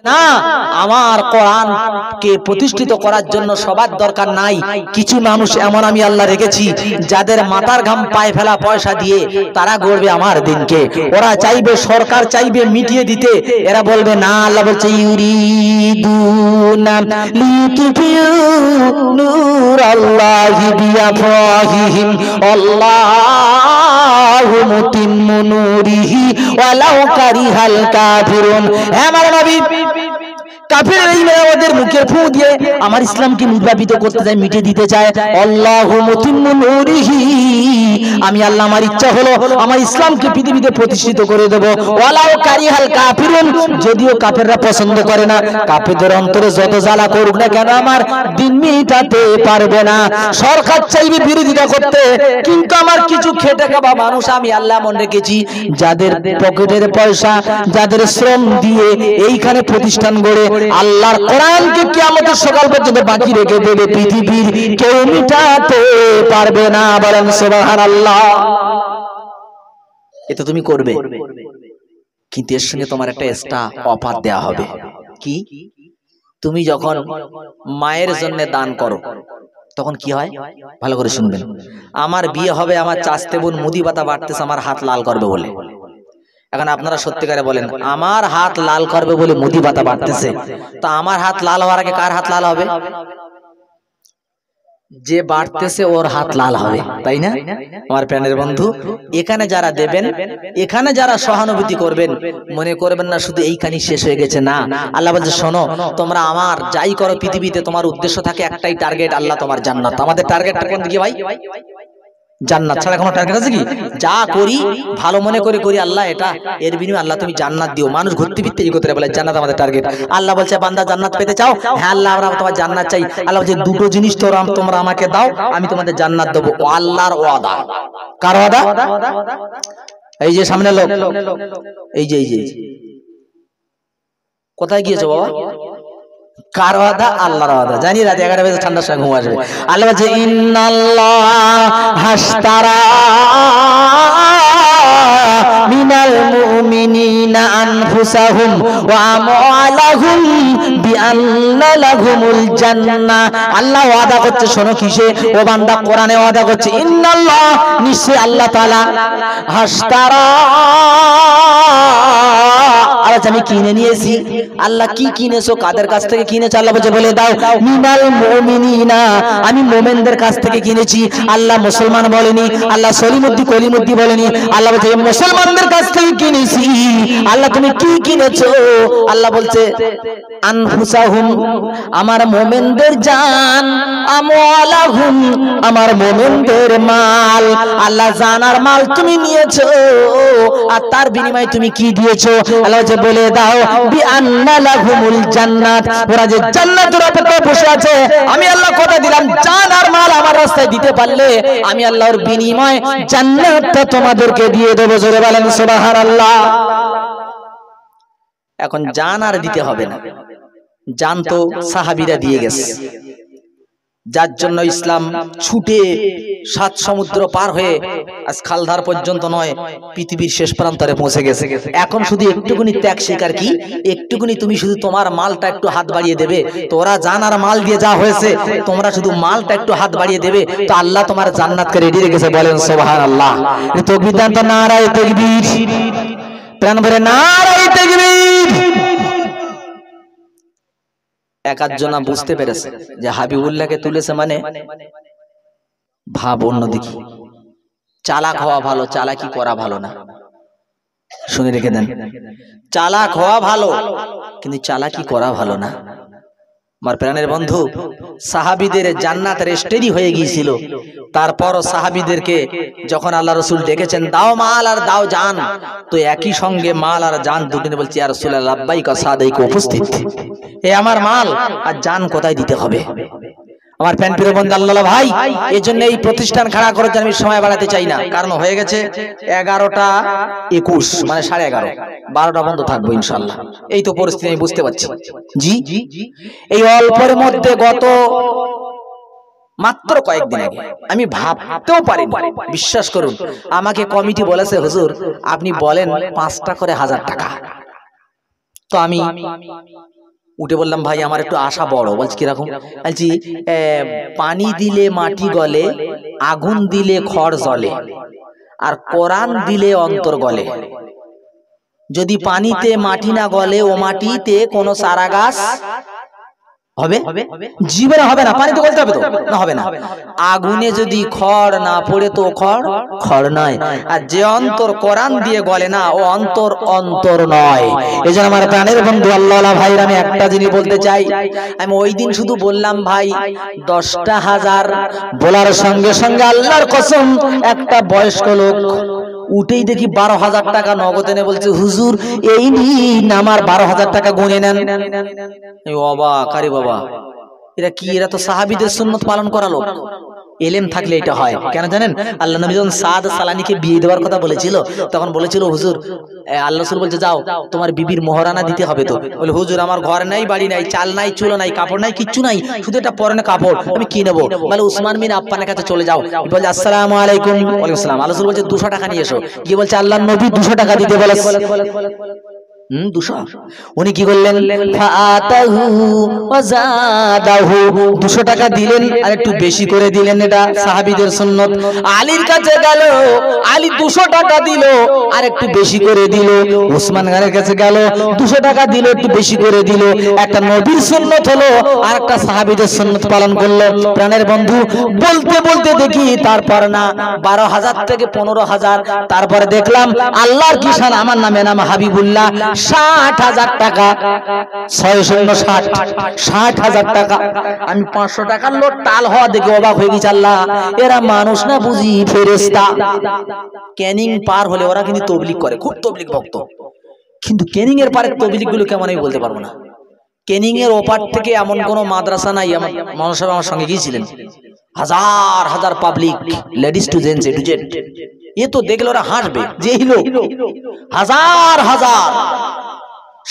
না, আমার কোরআনকে প্রতিষ্ঠিত করার জন্য সবার দরকার নাই। কিছু মানুষ এমন আমি আল্লাহ রেখেছি যাদের মাথার ঘাম পায়ে ফেলা পয়সা দিয়ে তারা গড়বে আমার দিনকে। ওরা চাইবে, সরকার চাইবে মিটিয়ে দিতে, এরা বলবে না। আল্লাহ বলছে ইউরিদুনা লিতুফিউ নূরাল্লাহি বিআফওয়াহিহিম আল্লাহু মুতিম্মু নূরিহি ওয়ালাউ কারিহাল কাফিরুন। হে আমার নবী, কাফেররা এই ওদের মুখের ফু দিয়ে আমার ইসলামকে নির্বাপিত করতে চায়, মিটিয়ে দিতে চায়। আল্লাহু মুতিম্মু নূরিহি, আমি আল্লাহ আমার ইচ্ছা হলো আমার ইসলামকে পৃথিবীতে প্রতিষ্ঠিত করে দেব। ওয়ালাউ কারিহাল কাফিরুন, যদিও কাফেররা পছন্দ করে না, কাফেরদের অন্তরে যত জ্বালা করুক না কেন আমার দিন মিটাতে পারবে না। সরকার চাইবে বিরোধিতা করতে, কিন্তু আমার কিছু খেটে খাওয়া মানুষ আমি আল্লাহ মনে রেখেছি, যাদের পকেটের পয়সা, যাদের শ্রম দিয়ে এইখানে প্রতিষ্ঠান গড়ে আল্লাহর কোরআনকে কিয়ামতের সকাল পর্যন্ত বাকি রেখে দেবে, পৃথিবীর কেউ মিটাতে পারবে না। বলেন সুবহানাল্লাহ। এটা তুমি করবে, কিন্তু এর সঙ্গে তোমার একটা এক্সট্রা অফার দেয়া হবে। কি? তুমি যখন মায়ের জন্য দান করো তখন কি হয় ভালো করে শুনবেন। আমার বিয়ে হবে, আমার চাচতে বোন মুদি পাতা বাড়তেছে, আমার হাত লাল করবে বলে। এখন আপনারা সত্যিকারে বলেন, আমার হাত লাল করবে বলে মুদি পাতা বাড়তেছে, তা আমার হাত লাল হওয়ার আগে কার হাত লাল হবে? যে বাড়তেছে ওর হাত লাল হবে, তাই না? আমার প্রাণের বন্ধু, এখানে যারা দেবেন, এখানে যারা সহানুভূতি করবেন, মনে করবেন না শুধু এইখানেই শেষ হয়ে গেছে। না, আল্লাহ বলছে শোনো, তোমরা আমার যাই করো পৃথিবীতে তোমার উদ্দেশ্য থাকে একটাই টার্গেট, আল্লাহ তোমার জান্নাত। আমাদের টার্গেটটা কোন দিকে ভাই? জান্নাত ছাড়া কোনো টার্গেট আছে কি? যা করি ভালো মনে করে করি, আল্লাহ এটা এর বিনিময়ে আল্লাহ তুমি জান্নাত দিও। মানুষ ঘুরতে ফিরতে এই করতে বলে জান্নাত আমাদের টার্গেট। আল্লাহ বলছে বান্দা জান্নাত পেতে চাও? হ্যাঁ আল্লাহ, আমরা তোমার জান্নাত চাই। আল্লাহ বলছে দুটো জিনিস তোমরা আমাকে দাও, আমি তোমাদের জান্নাত দেবো। ও আল্লাহর ওয়াদা। কার ওয়াদা? এই যে সামনে লোক, এই যে কোথায় গিয়েছো বাবা? কার ওয়াদা? আল্লাহর ওয়াদা। জানি রাত 11 বাজে ঠান্ডার সময় ঘুম আসবে। আল্লাহ বলছে ইন্নাল্লাহ হাশতারা মিনাল মুমিনিনা আনফুসাহুম ওয়া আমওয়ালাহুম বিআন্না লাহুমুল জান্নাহ। আল্লাহ ওয়াদা করছে, শোনো কিসে? ও বান্দা কোরআনে ওয়াদা করছে, ইন্নাল্লাহ, নিশ্চয় আল্লাহ তাআলা, হাশতারা, আমি কিনে নিয়েছি। আল্লাহ কি কিনেছো? কাদের কাছ থেকে কিনেছো? আল্লাহ বলে দাও, মিনাল মুমিনিনা, আমি মুমিনদের কাছ থেকে কিনেছি। আল্লাহ মুসলমান বলেনি, আল্লাহ সলিমুদ্দি কলিমুদ্দি বলেনি, আল্লাহ বলছে মুসলমানদের কাছ থেকে কিনেছি। আল্লাহ তুমি কি কিনেছো? আল্লাহ বলছে আনফুসাহুম, আমার মুমিনদের জান, আমওয়ালাহুম, আমার মুমিনদের মাল। আল্লাহ জান আর মাল তুমি নিয়েছো, আর তার বিনিময়ে তুমি কি দিয়েছো? আল্লাহ বলে দাও বিআন্না লাহুমুল জান্নাত, ওরা যে জান্নাতের অপেক্ষায় বসে আছে, আমি আল্লাহ কথা দিলাম জান আর মাল আমার রাস্তায় দিতে পারলে আমি আল্লাহর বিনিময়ে জান্নাতটা তোমাদেরকে দিয়ে দেব। জোরে বলেন সুবহানাল্লাহ। এখন জান আর দিতে হবে না, জান তো সাহাবীরা দিয়ে গেছে, যার জন্য ইসলাম ছুটে 7 সমুদ্র পার হয়ে আজ খালধার পর্যন্ত নয়, পৃথিবীর শেষ প্রান্তরে পৌঁছে গেছে। এখন শুধু একটুকুনি ত্যাগ স্বীকার, কি একটুকুনি তুমি শুধু তোমার মালটা একটু হাত বাড়িয়ে দেবে। তোরা জান আর মাল দিয়ে যা হয়েছে, তোমরা শুধু মালটা একটু হাত বাড়িয়ে দেবে, তো আল্লাহ তোমার জান্নাতকে রেডি রেখেছে। বলেন সুবহানাল্লাহ। তাকবীর দান তো, নারায়ে তাকবীর, প্রাণ ভরে নারায়ে তাকবীর। একাধজনা বুঝতে পেরেছে যে হাবিবুল্লাহকে তুলেছে মানে ভাব অন্যদিকে। চালাক হওয়া ভালো, চালাকি করা ভালো না। শুনে রেখে দেন, চালাক হওয়া ভালো কিন্তু চালাকি করা ভালো না। আমার প্রাণের বন্ধু, সাহাবীদের জান্নাত রেস্টেরি হয়ে গিয়েছিল, তারপরও সাহাবীদেরকে যখন আল্লাহ রাসূল ডেকেছেন দাও মাল আর দাও জান, তো একই সঙ্গে মাল আর জান দুটো নিয়ে বলছি ইয়া রাসূলুল্লাহ লাব্বাইকা সাদাইকা, উপস্থিত। এ আমার মাল আর জান কোথায় দিতে হবে? আমার ফ্যান প্রিয় বন্ধু আল্লাহ ভাই, এজন্য এই প্রতিষ্ঠান খাড়া করার জন্য আমি সময় বাড়াতে চাই না, কারণ হয়ে গেছে 11:21, মানে 11:30, 12টা বন্ধ থাকবো ইনশাআল্লাহ। এই তো পরিস্থিতি আমি বুঝতে পারছি। জি, এই অল্পের মধ্যে গত মাত্র কয়েকদিন আগে আমি ভাবতেও পারিনি, বিশ্বাস করুন, আমাকে কমিটি বলেছে হুজুর আপনি বলেন 5টা করে 1000 টাকা। তো আমি উঠে বললাম, ভাই আমার একটু আশা বড়। বলছি কিরকম? বলছি পানি দিলে মাটি গলে, আগুন দিলে খড় জ্বলে, আর কোরআন দিলে অন্তর গলে। যদি পানিতে মাটি না গলে, ও মাটিতে কোনো চারা গাছ হবে? জীবনে হবে না। পানিতে গলতে হবে তো? না, হবে না। আগুনে যদি খড় না পড়ে তো খড় নয়। আর যে অন্তর কোরআন দিয়ে গলে না, ও অন্তর নয়। এজন্য আমার প্রাণের বন্ধু আল্লাহওয়ালা ভাইরা, আমি একটা জিনিস বলতে চাই। আমি ওই দিন শুধু বললাম ভাই 10টা হাজার, বলার সঙ্গে সঙ্গে আল্লাহর কসম একটা বয়স্ক লোক উঠেই দেখি 12,000 টাকা নগদ এনে বলছে, হুজুর এই নিন আমার 12,000 টাকা গুনে নেন। অবাক, আরে বাবা এরা কি? এরা তো সাহাবীদের সুন্নত পালন করা লোক। এলেম থাকলে এটা হয়। কেন জানেন? আল্লাহ নবী যখন সাদ সালানিকে বিয়ে দেওয়ার কথা বলেছিল, তখন বলেছিল, হুজুর আল্লাহ রাসূল বলছে, যাও তোমার বিবির মোহরানা দিতে হবে। তো বলে, হুজুর আমার ঘর নাই, বাড়ি নাই, চাল নাই, চুলো নাই, কাপড় নাই, কিচ্ছু নাই, শুধু এটা পরনে কাপড়, আমি কি নেবো? বলে, উসমান বিন আফফানের কাছে চলে যাও। বলে, আসসালামু আলাইকুম। ওয়ালাইকুম আসসালাম। আল্লাহ রাসূল বলছে 200 টাকা নিয়ে এসো। গিয়ে বলছে, আল্লাহর নবী 200 টাকা দিতে বলেছে। 200। উনি কি করলেন? ফাআতাহু ওয়া যাদাহু। 200 টাকা দিলেন আর একটু বেশি করে দিলেন, এটা সাহাবীদের সুন্নত। আলীর কাছে গেল, আলী 200 টাকা দিল আর একটু বেশি করে দিল। ওসমান গানের কাছে গেল, 200 টাকা দিল, একটু বেশি করে দিল। একটা নবীর সুন্নত হলো আর একটা সাহাবীদের সুন্নত পালন করলো। প্রাণের বন্ধু, বলতে বলতে দেখি তারপর না 12,000 থেকে 15,000, তারপরে দেখলাম আল্লাহর কি শান, আমার নামে নাম হাবিবুল্লাহ, 60,000 টাকা। 60,000 টাকা। আমি 500 টাকার লোট টাল হওয়া দেখে অবাক হয়ে গেছি। আল্লাহ, এরা মানুষ না বুঝি ফেরেশতা। ক্যানিং পার হলে ওরা কিন্তু তবলিগ করে, খুব তবলিগ ভক্ত। কিন্তু ক্যানিং এর পারে তবলিগ গুলো কেমন আমি বলতে পারবো না। ক্যানিং এর ওপার থেকে এমন কোন মাদ্রাসা নাই। আমার মানুষ আমার সঙ্গে গিয়েছিলেন, হাজার হাজার public, ladies two gents, A to Z. এ তো দেখলে ওরা হাসবে, যেই লোক হাজার হাজার,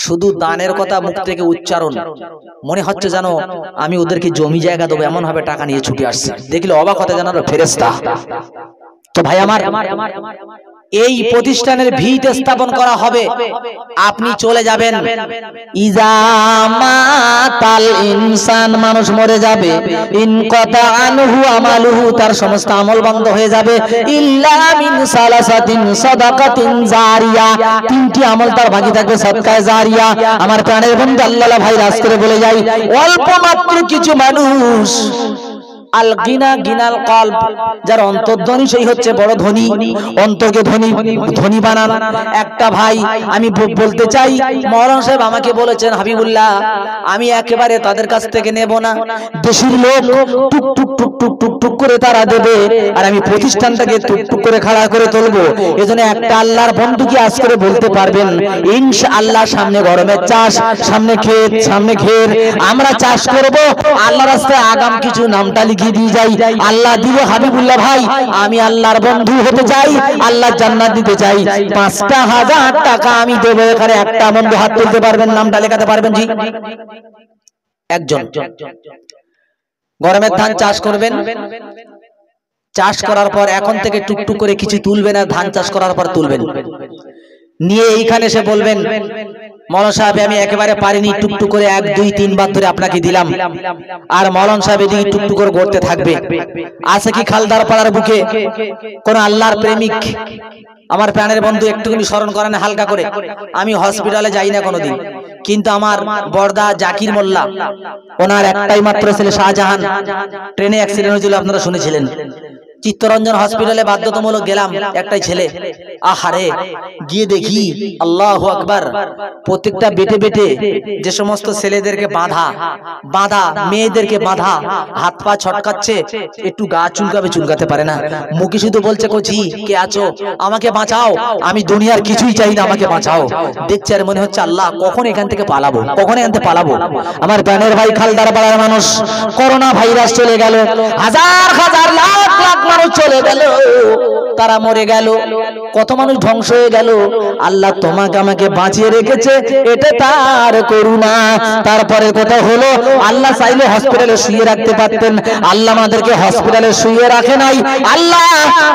শুধু দানের কথা মুখ থেকে উচ্চারণ, মনে হচ্ছে যেন আমি ওদেরকে জমি জায়গা দেবো, এমন ভাবে টাকা নিয়ে ছুটে আসছে। দেখলে অবাক হতে যেন ফেরেশতা। তো ভাই আমার, এই প্রতিষ্ঠানের ভিত স্থাপন করা হবে, আপনি চলে যাবেন। ইজামাতাল ইনসান, মানুষ মরে যাবে, ইনকাতা আনহু আমালুহু, তার সমস্ত আমল বন্ধ হয়ে যাবে, ইল্লা মিন সালাসাতিন সাদাকাতিন জারিয়া, 3টি আমল তার বাকি থাকবে, সাদকায়ে জারিয়া। আমার প্রাণের বন্ধু আল্লাহ ভাই, রাজ করে বলে যাই, অল্প মাত্র কিছু মানুষ, আল গিনা গিনাল কলব, যার অন্তর্ধ্বনি সেই হচ্ছে বড় ধনী, অন্তকে ধনী বানান। একটা ভাই আমি বলতে চাই, মাওলানা সাহেব আমাকে বলেছেন, হাবিবুল্লাহ আমি একেবারে তাদের কাছ থেকে নেব না, দেশের লোক টুক টুক টুক টুক টুক টুক করে তারা দেবে, আর আমি প্রতিষ্ঠানটাকে টুক টুক করে খাড়া করে তুলবো। এজন্য একটা আল্লাহর বন্ধু কি আজ করে বলতে পারবেন, ইনশাআল্লাহ সামনে গরমের চাষ, সামনে ক্ষেত, আমরা চাষ করব, আল্লাহ রাস্তায় আগাম কিছু নামটা লিখে দিয়ে যাই, আল্লাহ দিবে হাবিবুল্লাহ ভাই, আমি আল্লাহর বন্ধু হতে চাই, আল্লাহ জান্নাত দিতে চাই, 5,000 টাকা আমি দেবো। এখানে একটা বন্ধু হাত তুলতে পারবেন, নামটা লেখাতে পারবেন? জি, একজন। গরমের ধান চাষ করবেন, চাষ করার পর এখন থেকে টুকটুক করে কিছু তুলবেন, আর ধান চাষ করার পর তুলবেন, নিয়ে এইখানে এসে বলবেন, মৌলানা সাহেব আমি একেবারে পারিনি, টুকটুক করে 1 2 3 বার ধরে আপনাকে দিলাম। আর মৌলানা সাহেব এদিকে টুকটুক করে গড়তে থাকবে। আছে কি খালদার পাড়ার বুকে কোন আল্লাহর প্রেমিক? আমার প্রাণের বন্ধু একটুখানি স্মরণ করেন হালকা করে। আমি হসপিটালে যাই না কোনোদিন, কিন্তু আমার বড়দা জাকির মোল্লা, ওনার একটাই মাত্র ছেলে শাহজাহান, ট্রেনে অ্যাক্সিডেন্ট হয়েছিল, আপনারা শুনেছিলেন। চিত্তরঞ্জন হসপিটালে বাধ্যতামূলক গেলাম, একটাই ছেলে। আহারে, গিয়ে দেখি আল্লাহু আকবার, প্রত্যেকটা বেটে বেটে যে সমস্ত ছেলেদেরকে বাঁধা, মেয়েদেরকে বাঁধা, হাত পা ছটকাচ্ছে, একটু গা চুলকাতে পারে না, মুখে শুধু বলছে, কোচি কে আছো, আমাকে বাঁচাও, আমি দুনিয়ার কিছুই চাই না, আমাকে বাঁচাও। দেখছে আর মনে হচ্ছে, আল্লাহ কখন এখান থেকে পালাবো। আমার প্রাণের ভাই খালদার পাড়ার মানুষ, করোনা ভাইরাস চলে গেল, হাজার হাজার লাখ লাখ মানুষ চলে গেল, তারা মরে গেল। কত কত মানুষ ধ্বংস হয়ে গেল। আল্লাহ তোমাকে আমাকে বাঁচিয়ে রেখেছে, এটা তার করুণা। তারপরে কথা হলো, আল্লাহ চাইলে হসপিটালে শুয়ে রাখতে পারতেন, আল্লাহ আমাদেরকে হসপিটালে শুয়ে রাখে নাই। আল্লাহ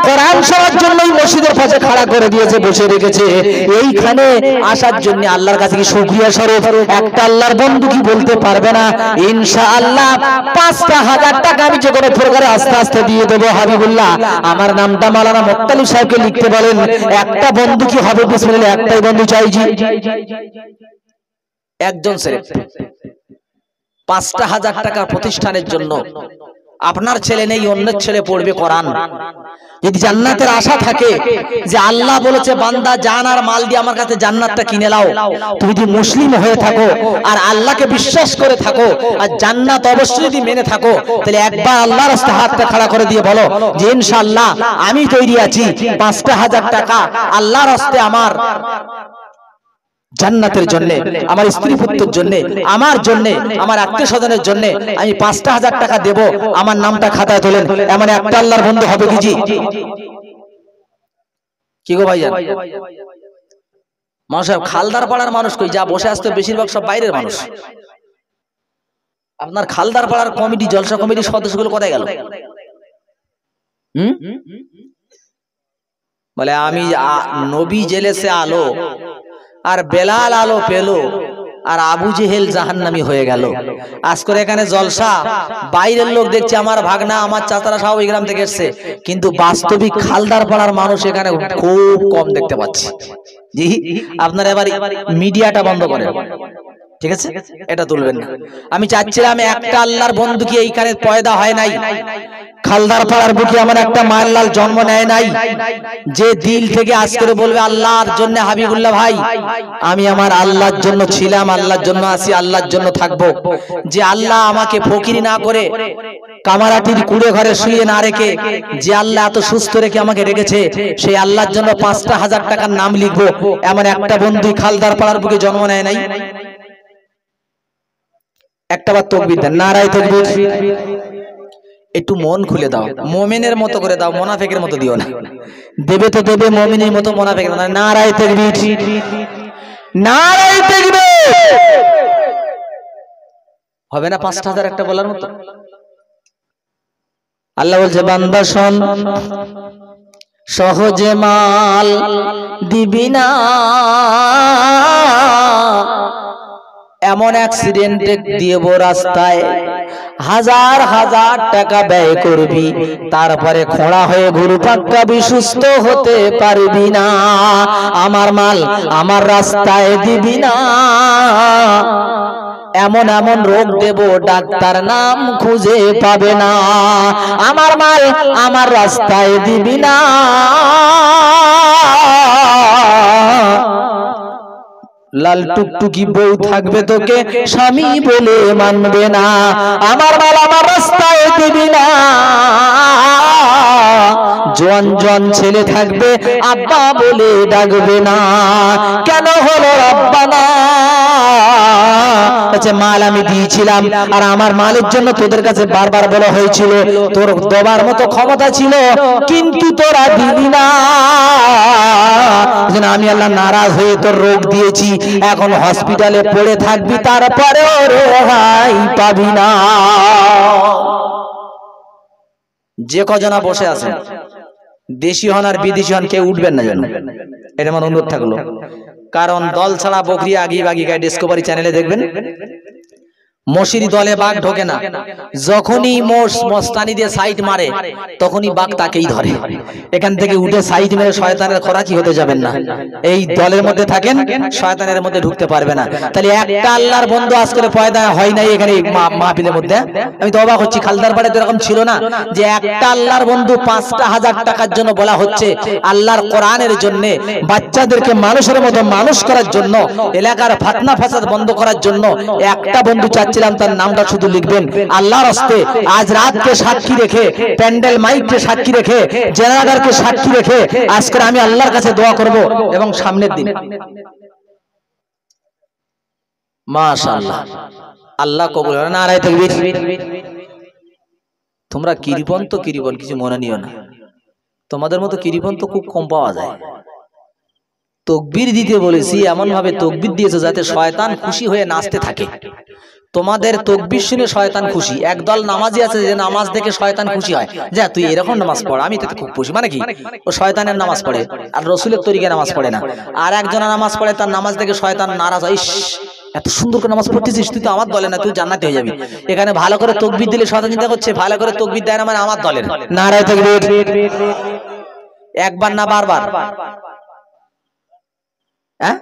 কোরআন শোনার জন্যই মসজিদের পাশে খাড়া করে দিয়েছে, বসে রেখেছে। এইখানে আসার জন্য আল্লাহর কাছে কি শুকরিয়া স্বরূপ একটা আল্লাহর বন্ধু কি বলতে পারবে না ইনশাআল্লাহ ৫,০০০ টাকা আমি যে কোনো প্রকারে আস্তে আস্তে দিয়ে দেবো। হাবিবুল্লাহ আমার নামটা মাওলানা মুত্তালিব সাহেবকে লিখতে বলেন। একটা বন্ধু কি হবে? বিসমিল্লাহ, একটাই বন্ধু চাইছি, একজন ছেলে ৫,০০০ টাকা প্রতিষ্ঠানের জন্য। আপনার ছেলে নেই, অন্যের ছেলে পড়বে কোরআন। যদি জান্নাতের আশা থাকে, যে আল্লাহ বলেছে বান্দা জান আর মাল দিয়ে আমার কাছে জান্নাতটা কিনে নাও, তুমি যদি মুসলিম হয়ে থাকো আর আল্লাহকে বিশ্বাস করে থাকো আর জান্নাত অবশ্যই যদি মেনে থাকো, তাহলে একবার আল্লাহর রাস্তায় হাতটা খাড়া করে দিয়ে বলো যে ইনশাআল্লাহ আমি তৈরি আছি ৫,০০০ টাকা আল্লাহর রাস্তায় আমার জান্নাতের জন্য, আমার স্ত্রী পুত্রের জন্য, আমার জন্য, আমার আত্মীয় স্বজনের জন্য আমি ৫,০০০ টাকা দেব, আমার নামটা খাতায় তোলেন। এমন একটা আল্লাহর বন্ধু হবে কি জি? কি গো ভাইজান? মানুষ খালদার পাড়ার মানুষ কই? যা বসে আসতো বেশিরভাগ সব বাইরের মানুষ। আপনার খালদার পাড়ার কমিটি, জলসা কমিটির সদস্যগুলো কোথায় গেল? বলে আমি নবী জেলেছে আলো আর বেলাল আলো পেলো আর আবু জেহেল জাহান্নামী হয়ে গেল। আজ করে এখানে জলসা, বাইরের লোক দেখছে আমার ভাগনা আমার চাচারা সব ওই গ্রাম থেকে এসছে, কিন্তু বাস্তবিক খালদার পাড়ার মানুষ এখানে খুব কম দেখতে পাচ্ছি। জি, আপনারা এবার মিডিয়াটা বন্ধ করেন, ঠিক আছে? এটা তুলবেন না। আমি চাচ্ছিলাম একটা আল্লাহর বন্ধু কি এইখানে পয়দা হয় নাই, খালদার পাড়ার বুকে আমার একটা মায়ের লাল জন্ম নেয় নাই, যে দিল থেকে আজ করে বলবে আল্লাহর জন্য হাবিবুল্লাহ ভাই আমি আমার আল্লাহর জন্য ছিলাম, আল্লাহর জন্য আছি, আল্লাহর জন্য থাকবো। যে আল্লাহ আমাকে ফকিরি না করে কামারাটির কুড়ে ঘরে শুয়ে না রেখে, যে আল্লাহ এত সুস্থ রেখে আমাকে রেখেছে, সেই আল্লাহর জন্য ৫,০০০ টাকার নাম লিখবো, এমন একটা বন্ধু খালদার পাড়ার বুকে জন্ম নেয় নাই। একটাবার তাকবীর দেন, নারায়ে তাকবীর। একটু মন খুলে দাও, মুমিনের মতো করে দাও, মুনাফিকের মতো দিও না। দেবে তো দেবে মুমিনের মতো, মুনাফিকের মতো। নারায়ে তাকবীর, নারায়ে তাকবীর। হবে না ৫,০০০ একটা বলার মতো? আল্লাহ বলছে বান্দা শোন, সহজে মাল দিবি না, এমন অ্যাক্সিডেন্ট দিয়েব রাস্তায়, হাজার হাজার টাকা ব্যয় করবি, তারপরে খোঁড়া হয়ে ঘুরপাক খাবি, সুস্থ হতে পারবি না। আমার মাল আমার রাস্তায় দিবি না, এমন এমন রোগ দেব ডাক্তার নাম খুঁজে পাবে না। আমার মাল আমার রাস্তায় দিবি না, লাল টুকটুকি বউ থাকবে তোকে স্বামী বলে মানবে না। আমার মাল আমার রাস্তায় দিবি না, জোয়ান জোয়ান ছেলে থাকবে আব্বা বলে ডাকবে না। কেন হলো আব্বা না? আচ্ছা মাল আমি দিয়েছিলাম আর আমার মালের জন্য তোদের কাছে বারবার বলা হয়েছিল, তোর দেবার মতো ক্ষমতা ছিল, কিন্তু তোরা দিবি না। আমি আল্লাহ নারাজ হয়ে তোর রোগ দিয়েছি, এখন হসপিটালে পড়ে থাকবি, তারপরেও রেহাই পাবি না। যে কজনা বসে আছেন, দেশি হন আর বিদেশি হন, কেউ উঠবেন না যেন, এটা আমার অনুরোধ থাকলো। কারণ দল ছাড়া বকরি আগি বাগি গায়ে ডিসকভারি চ্যানেলে দেখবেন, মশির দলে বাঘ ঢোকে না, যখনই মস্তানি দিয়ে সাইড মারে তখনই বাঘ তাকেই ধরে। এখান থেকে উঠে সাইড মেরে শয়তানের খোরাকি হতে যাবেন না। এই দলের মধ্যে থাকেন, শয়তানের মধ্যে ঢুকতে পারবে না। তাহলে একটা আল্লাহর বন্ধু আজ করে পয়দা হয় নাই এখানে মাহফিলের মধ্যে। আমি তো অবাক হচ্ছি, খালদার পাড়ে তো এরকম ছিল না যে একটা আল্লাহর বন্ধু ৫,০০০ টাকার জন্য বলা হচ্ছে, আল্লাহর কোরআনের জন্য, বাচ্চাদেরকে মানুষের মতো মানুষ করার জন্য, এলাকার ফাতনা ফাসাদ বন্ধ করার জন্য একটা বন্ধু চাচ্ছিলাম তার নামটা শুধু লিখবেন আল্লাহর হস্তে। আজ রাতকে সাক্ষী রেখে, প্যান্ডেল মাইককে সাক্ষী রেখে, জেনারেটরকে সাক্ষী রেখে আজকে আমি আল্লাহর কাছে দোয়া করব, এবং সামনের দিন মাশাআল্লাহ আল্লাহ কবুল করে। নারায়ে তাকবীর। তোমরা কিরিপন তো কিরিপন, কিছু মনে নিও না, তোমাদের মতো কিরিপন তো খুব কম পাওয়া যায়। তকবীর দিতে বলেছি, এমন ভাবে তকবীর দিয়েছো যাতে শয়তান খুশি হয়ে নাচতে থাকে। তোমাদের তকবীর শুনে শয়তান খুশি। একদল নামাজি আছে যে নামাজ দেখে শয়তান খুশি হয়, যা তুই এরকম নামাজ পড়, আমি তাতে খুব খুশি। মানে কি, ও শয়তানের নামাজ পড়ে আর রসুলের তরিকায় নামাজ পড়ে না। আর একজনা নামাজ পড়ে, তার নামাজ দেখে শয়তান নারাজ হয়, ইস এত সুন্দর করে নামাজ পড়তেছিস, তুই তো আমার দলে না, তুই জান্নাতে হয়ে যাবি। এখানে ভালো করে তকবীর দিলে শয়তান চিন্তা করছে ভালো করে তকবীর দেয় না মানে আমার দলের। নারায়ে তাকবীর। একবার না বারবার? হ্যাঁ,